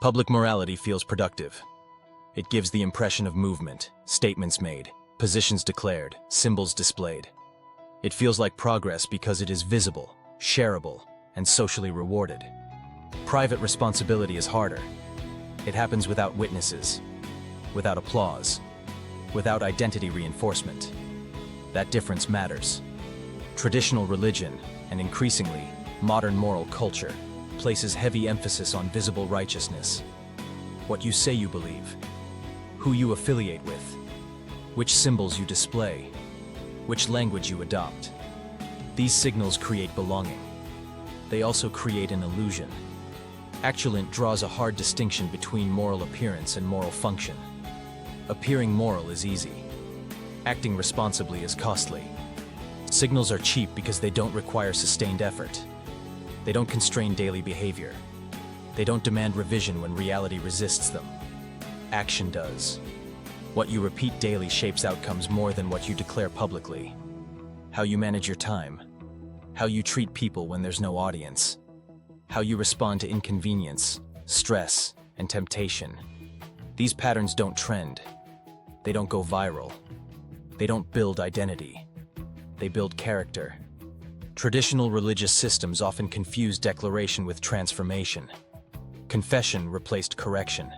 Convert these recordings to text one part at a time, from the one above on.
Public morality feels productive. It gives the impression of movement, statements made, positions declared, symbols displayed. It feels like progress because it is visible, shareable, and socially rewarded. Private responsibility is harder. It happens without witnesses, without applause, without identity reinforcement. That difference matters. Traditional religion, and increasingly, modern moral culture, places heavy emphasis on visible righteousness. What you say you believe, who you affiliate with, which symbols you display, which language you adopt. These signals create belonging. They also create an illusion. Actulint draws a hard distinction between moral appearance and moral function. Appearing moral is easy. Acting responsibly is costly. Signals are cheap because they don't require sustained effort. They don't constrain daily behavior. They don't demand revision when reality resists them. Action does. What you repeat daily shapes outcomes more than what you declare publicly. How you manage your time. How you treat people when there's no audience. How you respond to inconvenience, stress, and temptation. These patterns don't trend. They don't go viral. They don't build identity. They build character. Traditional religious systems often confuse declaration with transformation. Confession replaced correction.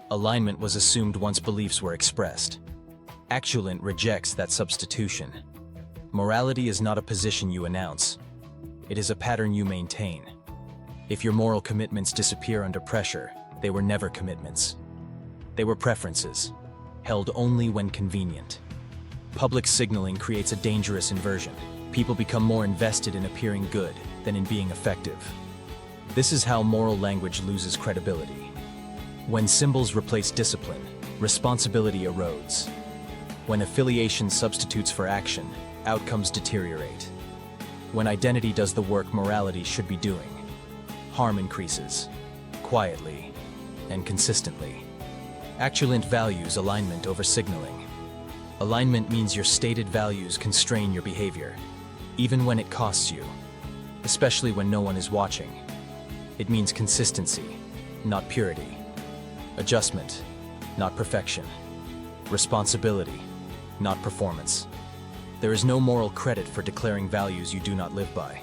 Alignment was assumed once beliefs were expressed. Actulint rejects that substitution. Morality is not a position you announce. It is a pattern you maintain. If your moral commitments disappear under pressure, they were never commitments. They were preferences, held only when convenient. Public signaling creates a dangerous inversion. People become more invested in appearing good than in being effective. This is how moral language loses credibility. When symbols replace discipline, responsibility erodes. When affiliation substitutes for action, outcomes deteriorate. When identity does the work morality should be doing, harm increases, quietly and consistently. Actulint values alignment over signaling. Alignment means your stated values constrain your behavior, even when it costs you, especially when no one is watching. It means consistency, not purity. Adjustment, not perfection. Responsibility, not performance. There is no moral credit for declaring values you do not live by.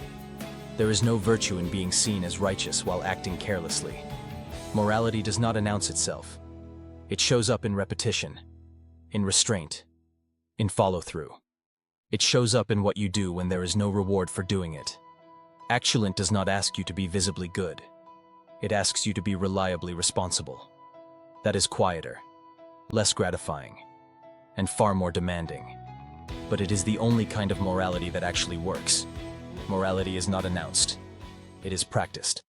There is no virtue in being seen as righteous while acting carelessly. Morality does not announce itself. It shows up in repetition, in restraint, in follow-through. It shows up in what you do when there is no reward for doing it. Actulint does not ask you to be visibly good. It asks you to be reliably responsible. That is quieter, less gratifying, and far more demanding. But it is the only kind of morality that actually works. Morality is not announced. It is practiced.